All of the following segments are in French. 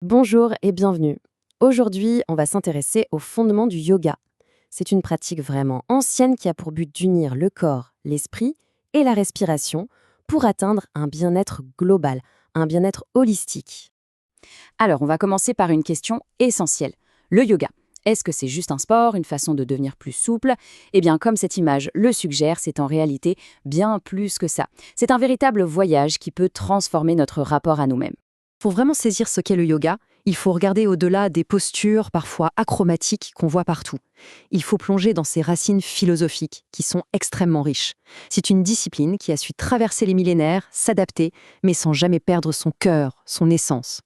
Bonjour et bienvenue. Aujourd'hui, on va s'intéresser aux fondements du yoga. C'est une pratique vraiment ancienne qui a pour but d'unir le corps, l'esprit et la respiration pour atteindre un bien-être global, un bien-être holistique. Alors, on va commencer par une question essentielle. Le yoga. Est-ce que c'est juste un sport, une façon de devenir plus souple? Eh bien, comme cette image le suggère, c'est en réalité bien plus que ça. C'est un véritable voyage qui peut transformer notre rapport à nous-mêmes. Pour vraiment saisir ce qu'est le yoga, il faut regarder au-delà des postures parfois acromatiques qu'on voit partout. Il faut plonger dans ses racines philosophiques qui sont extrêmement riches. C'est une discipline qui a su traverser les millénaires, s'adapter, mais sans jamais perdre son cœur, son essence.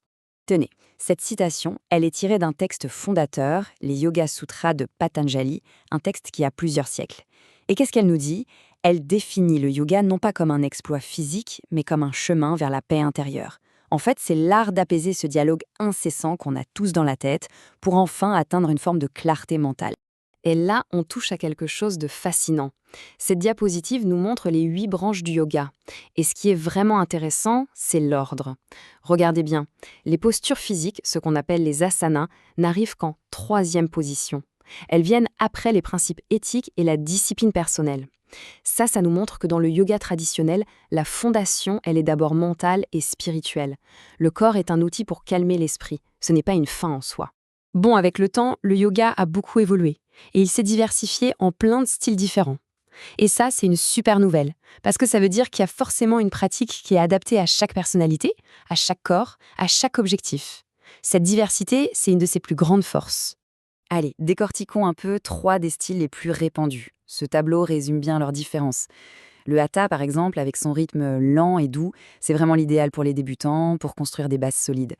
Tenez, cette citation, elle est tirée d'un texte fondateur, les Yoga Sutras de Patanjali, un texte qui a plusieurs siècles. Et qu'est-ce qu'elle nous dit? Elle définit le yoga non pas comme un exploit physique, mais comme un chemin vers la paix intérieure. En fait, c'est l'art d'apaiser ce dialogue incessant qu'on a tous dans la tête pour enfin atteindre une forme de clarté mentale. Et là, on touche à quelque chose de fascinant. Cette diapositive nous montre les 8 branches du yoga. Et ce qui est vraiment intéressant, c'est l'ordre. Regardez bien, les postures physiques, ce qu'on appelle les asanas, n'arrivent qu'en troisième position. Elles viennent après les principes éthiques et la discipline personnelle. Ça nous montre que dans le yoga traditionnel, la fondation, elle est d'abord mentale et spirituelle. Le corps est un outil pour calmer l'esprit, ce n'est pas une fin en soi. Bon, avec le temps, le yoga a beaucoup évolué et il s'est diversifié en plein de styles différents. Et ça, c'est une super nouvelle, parce que ça veut dire qu'il y a forcément une pratique qui est adaptée à chaque personnalité, à chaque corps, à chaque objectif. Cette diversité, c'est une de ses plus grandes forces. Allez, décortiquons un peu 3 des styles les plus répandus. Ce tableau résume bien leurs différences. Le hatha, par exemple, avec son rythme lent et doux, c'est vraiment l'idéal pour les débutants, pour construire des bases solides.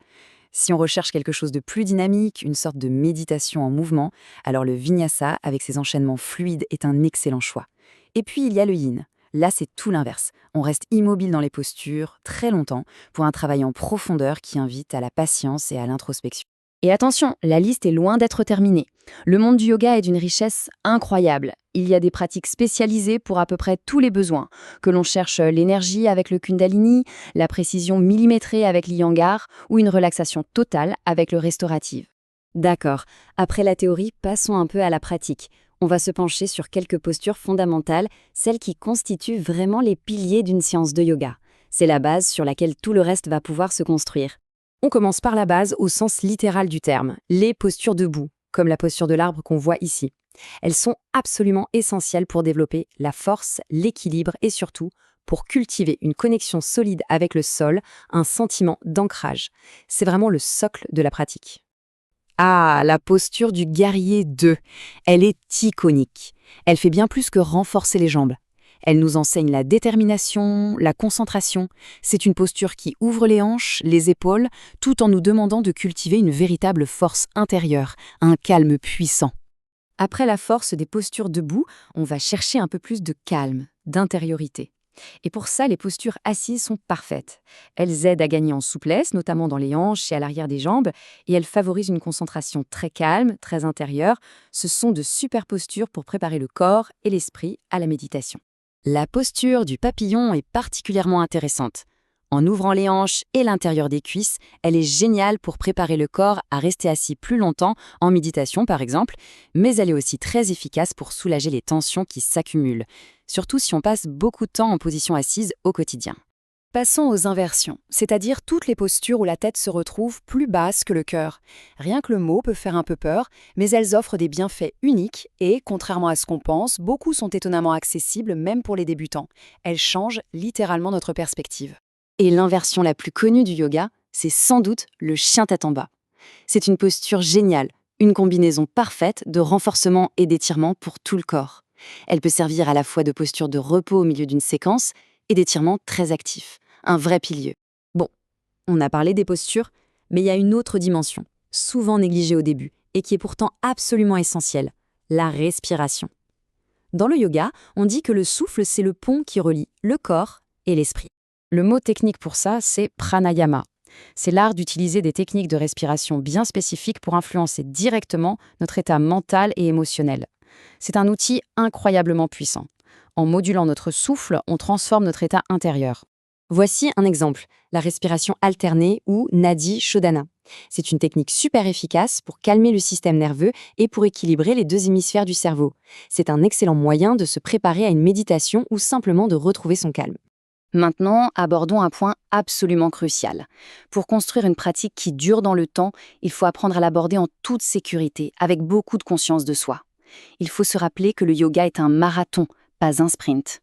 Si on recherche quelque chose de plus dynamique, une sorte de méditation en mouvement, alors le vinyasa, avec ses enchaînements fluides, est un excellent choix. Et puis il y a le yin. Là, c'est tout l'inverse. On reste immobile dans les postures, très longtemps, pour un travail en profondeur qui invite à la patience et à l'introspection. Et attention, la liste est loin d'être terminée. Le monde du yoga est d'une richesse incroyable. Il y a des pratiques spécialisées pour à peu près tous les besoins, que l'on cherche l'énergie avec le kundalini, la précision millimétrée avec l'iyengar ou une relaxation totale avec le restaurative. D'accord. Après la théorie, passons un peu à la pratique. On va se pencher sur quelques postures fondamentales, celles qui constituent vraiment les piliers d'une séance de yoga. C'est la base sur laquelle tout le reste va pouvoir se construire. On commence par la base au sens littéral du terme, les postures debout, comme la posture de l'arbre qu'on voit ici. Elles sont absolument essentielles pour développer la force, l'équilibre et surtout pour cultiver une connexion solide avec le sol, un sentiment d'ancrage. C'est vraiment le socle de la pratique. Ah, la posture du guerrier 2. Elle est iconique. Elle fait bien plus que renforcer les jambes. Elle nous enseigne la détermination, la concentration. C'est une posture qui ouvre les hanches, les épaules, tout en nous demandant de cultiver une véritable force intérieure, un calme puissant. Après la force des postures debout, on va chercher un peu plus de calme, d'intériorité. Et pour ça, les postures assises sont parfaites. Elles aident à gagner en souplesse, notamment dans les hanches et à l'arrière des jambes, et elles favorisent une concentration très calme, très intérieure. Ce sont de super postures pour préparer le corps et l'esprit à la méditation. La posture du papillon est particulièrement intéressante. En ouvrant les hanches et l'intérieur des cuisses, elle est géniale pour préparer le corps à rester assis plus longtemps, en méditation par exemple, mais elle est aussi très efficace pour soulager les tensions qui s'accumulent, surtout si on passe beaucoup de temps en position assise au quotidien. Passons aux inversions, c'est-à-dire toutes les postures où la tête se retrouve plus basse que le cœur. Rien que le mot peut faire un peu peur, mais elles offrent des bienfaits uniques et, contrairement à ce qu'on pense, beaucoup sont étonnamment accessibles même pour les débutants. Elles changent littéralement notre perspective. Et l'inversion la plus connue du yoga, c'est sans doute le chien tête en bas. C'est une posture géniale, une combinaison parfaite de renforcement et d'étirement pour tout le corps. Elle peut servir à la fois de posture de repos au milieu d'une séquence et d'étirement très actif. Un vrai pilier. Bon, on a parlé des postures, mais il y a une autre dimension, souvent négligée au début, et qui est pourtant absolument essentielle, la respiration. Dans le yoga, on dit que le souffle, c'est le pont qui relie le corps et l'esprit. Le mot technique pour ça, c'est pranayama. C'est l'art d'utiliser des techniques de respiration bien spécifiques pour influencer directement notre état mental et émotionnel. C'est un outil incroyablement puissant. En modulant notre souffle, on transforme notre état intérieur. Voici un exemple, la respiration alternée ou Nadi Shodhana. C'est une technique super efficace pour calmer le système nerveux et pour équilibrer les deux hémisphères du cerveau. C'est un excellent moyen de se préparer à une méditation ou simplement de retrouver son calme. Maintenant, abordons un point absolument crucial. Pour construire une pratique qui dure dans le temps, il faut apprendre à l'aborder en toute sécurité, avec beaucoup de conscience de soi. Il faut se rappeler que le yoga est un marathon, pas un sprint.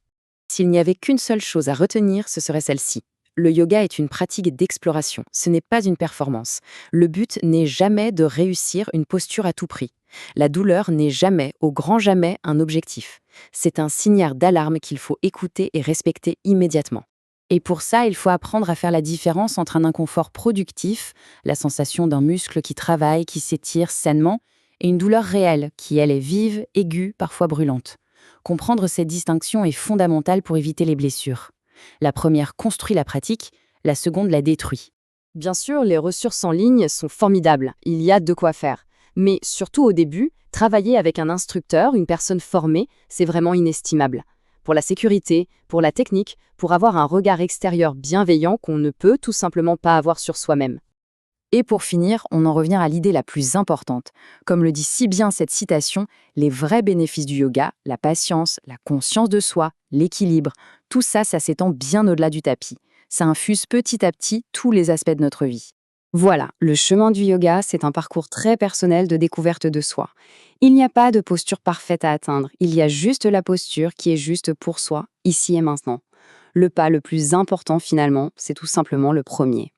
S'il n'y avait qu'une seule chose à retenir, ce serait celle-ci. Le yoga est une pratique d'exploration, ce n'est pas une performance. Le but n'est jamais de réussir une posture à tout prix. La douleur n'est jamais, au grand jamais, un objectif. C'est un signal d'alarme qu'il faut écouter et respecter immédiatement. Et pour ça, il faut apprendre à faire la différence entre un inconfort productif, la sensation d'un muscle qui travaille, qui s'étire sainement, et une douleur réelle, qui elle est vive, aiguë, parfois brûlante. Comprendre cette distinction est fondamental pour éviter les blessures. La première construit la pratique, la seconde la détruit. Bien sûr, les ressources en ligne sont formidables, il y a de quoi faire. Mais surtout au début, travailler avec un instructeur, une personne formée, c'est vraiment inestimable. Pour la sécurité, pour la technique, pour avoir un regard extérieur bienveillant qu'on ne peut tout simplement pas avoir sur soi-même. Et pour finir, on en revient à l'idée la plus importante. Comme le dit si bien cette citation, les vrais bénéfices du yoga, la patience, la conscience de soi, l'équilibre, tout ça, ça s'étend bien au-delà du tapis. Ça infuse petit à petit tous les aspects de notre vie. Voilà, le chemin du yoga, c'est un parcours très personnel de découverte de soi. Il n'y a pas de posture parfaite à atteindre, il y a juste la posture qui est juste pour soi, ici et maintenant. Le pas le plus important finalement, c'est tout simplement le premier.